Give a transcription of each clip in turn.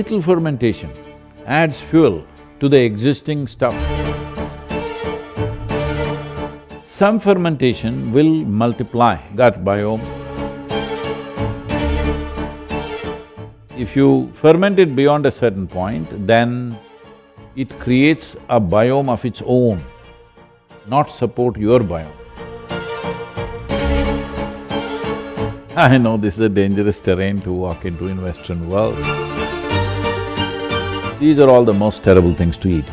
Little fermentation adds fuel to the existing stuff. Some fermentation will multiply gut biome. If you ferment it beyond a certain point, then it creates a biome of its own, not support your biome. I know this is a dangerous terrain to walk into in Western world. These are all the most terrible things to eat.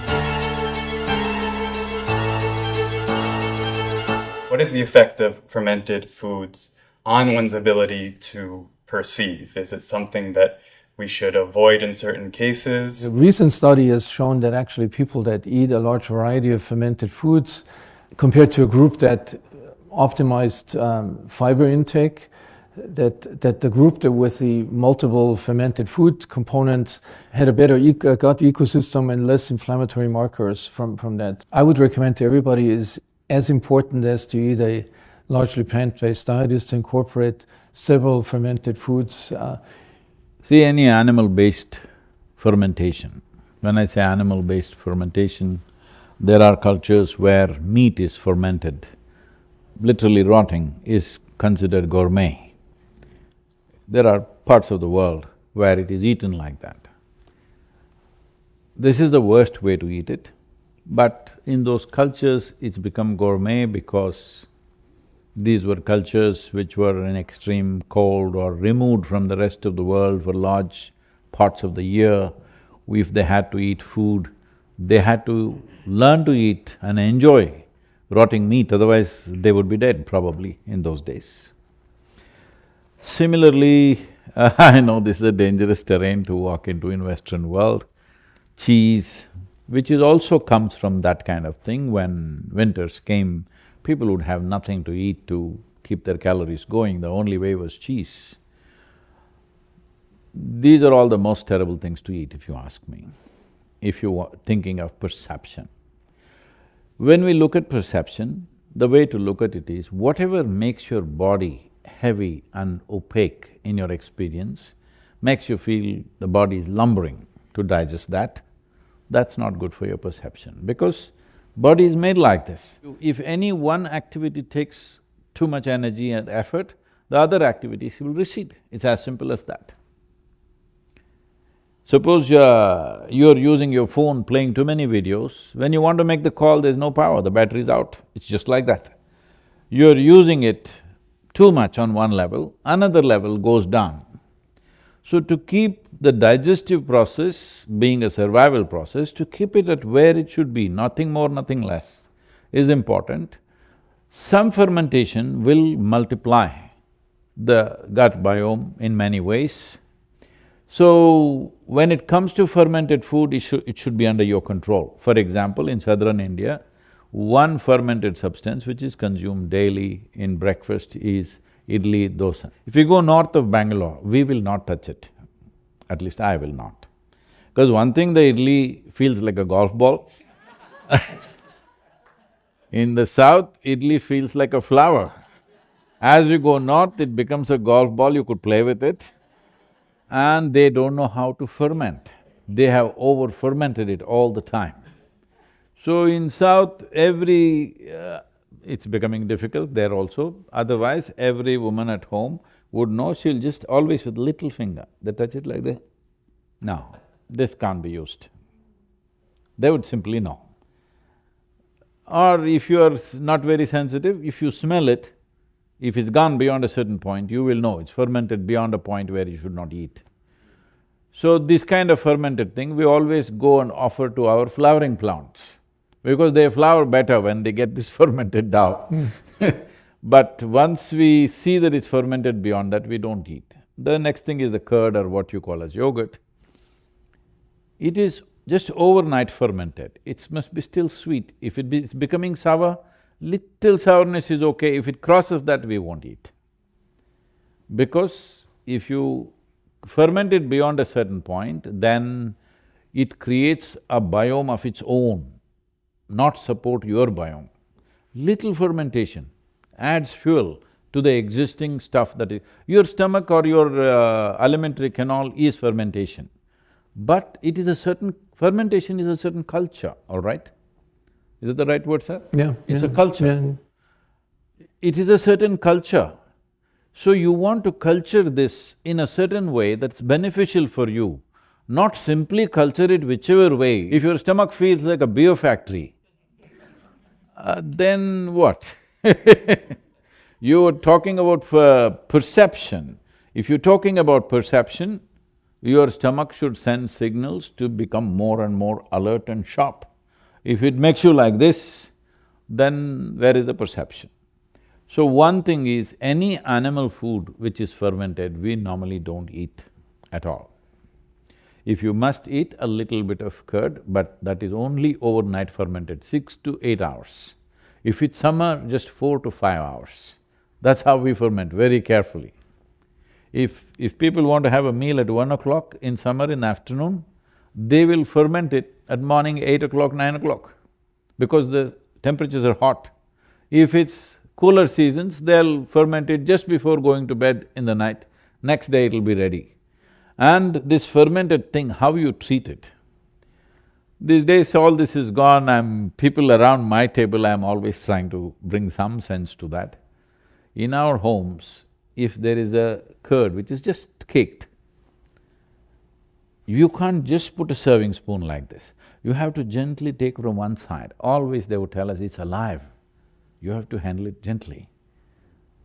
What is the effect of fermented foods on one's ability to perceive? Is it something that we should avoid in certain cases? A recent study has shown that actually people that eat a large variety of fermented foods compared to a group that optimized fiber intake, that the group that with the multiple fermented food components had a better gut ecosystem and less inflammatory markers from that. I would recommend to everybody is as important as to eat a largely plant-based diet is to incorporate several fermented foods. See, any animal-based fermentation, when I say animal-based fermentation, there are cultures where meat is fermented, literally rotting is considered gourmet. There are parts of the world where it is eaten like that. This is the worst way to eat it, but in those cultures it's become gourmet because these were cultures which were in extreme cold or removed from the rest of the world for large parts of the year. If they had to eat food, they had to learn to eat and enjoy rotting meat, otherwise they would be dead probably in those days. Similarly, I know this is a dangerous terrain to walk into in Western world. Cheese, which is also comes from that kind of thing. When winters came, people would have nothing to eat to keep their calories going, the only way was cheese. These are all the most terrible things to eat, if you ask me, if you are thinking of perception. When we look at perception, the way to look at it is, whatever makes your body heavy and opaque in your experience, makes you feel the body is lumbering to digest that, that's not good for your perception, because body is made like this. If any one activity takes too much energy and effort, the other activities will recede. It's as simple as that. Suppose you're using your phone playing too many videos, when you want to make the call, there's no power, the battery's out. It's just like that. You're using it too much on one level, another level goes down. So to keep the digestive process being a survival process, to keep it at where it should be, nothing more, nothing less, is important. Some fermentation will multiply the gut biome in many ways. So, when it comes to fermented food, it should be under your control. For example, in southern India, one fermented substance which is consumed daily in breakfast is idli, dosa. If you go north of Bangalore, we will not touch it, at least I will not. Because one thing, the idli feels like a golf ball. In the south, idli feels like a flower. As you go north, it becomes a golf ball, you could play with it. And they don't know how to ferment. They have over-fermented it all the time. So in south, it's becoming difficult there also. Otherwise, every woman at home would know, she'll just always with little finger, they touch it like this. No, this can't be used. They would simply know. Or if you are not very sensitive, if you smell it, if it's gone beyond a certain point, you will know it's fermented beyond a point where you should not eat. So this kind of fermented thing, we always go and offer to our flowering plants, because they flower better when they get this fermented dough. But once we see that it's fermented beyond that, we don't eat. The next thing is the curd or what you call as yogurt. It is just overnight fermented, it must be still sweet. If it's becoming sour, little sourness is okay, if it crosses that, we won't eat. Because if you ferment it beyond a certain point, then it creates a biome of its own, not support your biome. Little fermentation adds fuel to the existing stuff that is… Your stomach or your alimentary canal is fermentation. But it is a certain… fermentation is a certain culture, all right? Is it the right word, sir? Yeah. It's yeah, a culture. Yeah. It is a certain culture. So you want to culture this in a certain way that's beneficial for you, not simply culture it whichever way. If your stomach feels like a beer factory, then what? You're talking about perception. If you're talking about perception, your stomach should send signals to become more and more alert and sharp. If it makes you like this, then where is the perception? So one thing is, any animal food which is fermented, we normally don't eat at all. If you must eat a little bit of curd, but that is only overnight fermented, 6 to 8 hours. If it's summer, just 4 to 5 hours. That's how we ferment, very carefully. If people want to have a meal at 1 o'clock in summer in the afternoon, they will ferment it at morning 8 o'clock, 9 o'clock, because the temperatures are hot. If it's cooler seasons, they'll ferment it just before going to bed in the night, next day it'll be ready. And this fermented thing, how you treat it. These days all this is gone, people around my table, I'm always trying to bring some sense to that. In our homes, if there is a curd which is just caked, you can't just put a serving spoon like this. You have to gently take from one side. Always they would tell us, it's alive. You have to handle it gently.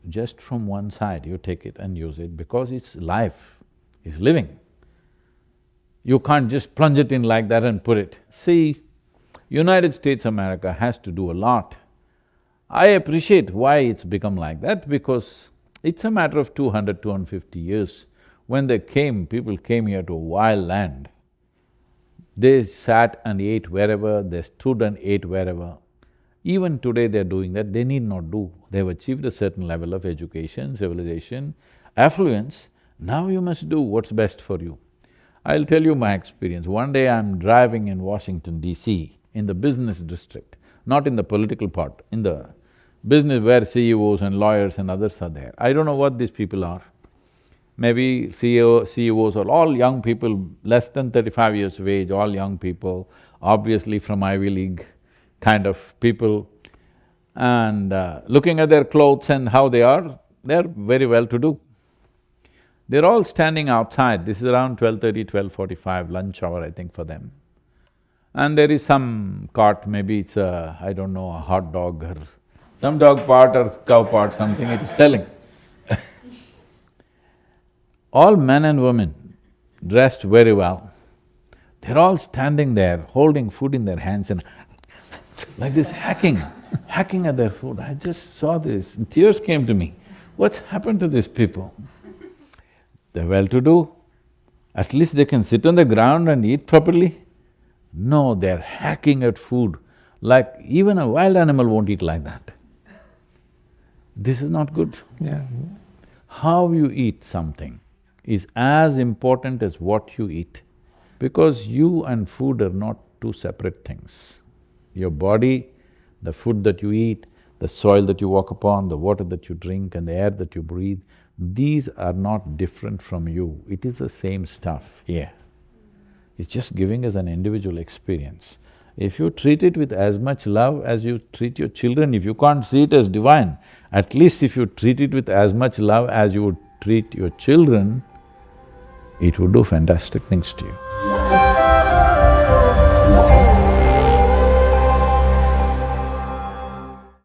Just from one side you take it and use it because it's life, it's living. You can't just plunge it in like that and put it. See, United States America has to do a lot. I appreciate why it's become like that, because it's a matter of 200, 250 years. When they came, people came here to a wild land. They sat and ate wherever, they stood and ate wherever. Even today they're doing that, they need not do. They've achieved a certain level of education, civilization, affluence. Now you must do what's best for you. I'll tell you my experience. One day I'm driving in Washington, D.C., in the business district, not in the political part, in the business where CEOs and lawyers and others are there. I don't know what these people are. Maybe CEOs are all young people, less than 35 years of age, all young people, obviously from Ivy League kind of people. And looking at their clothes and how they are, they're very well-to-do. They're all standing outside, this is around 12:30, 12:45, lunch hour I think for them. And there is some cart, maybe it's I don't know, a hot dog or some dog part or cow part, something it is selling. All men and women dressed very well, they're all standing there holding food in their hands and like this hacking at their food. I just saw this, tears came to me. What's happened to these people? They're well-to-do, at least they can sit on the ground and eat properly. No, they're hacking at food, like even a wild animal won't eat like that. This is not good. Yeah. How you eat something is as important as what you eat, because you and food are not two separate things. Your body, the food that you eat, the soil that you walk upon, the water that you drink and the air that you breathe, these are not different from you, it is the same stuff here. It's just giving us an individual experience. If you treat it with as much love as you treat your children, if you can't see it as divine, at least if you treat it with as much love as you would treat your children, it would do fantastic things to you.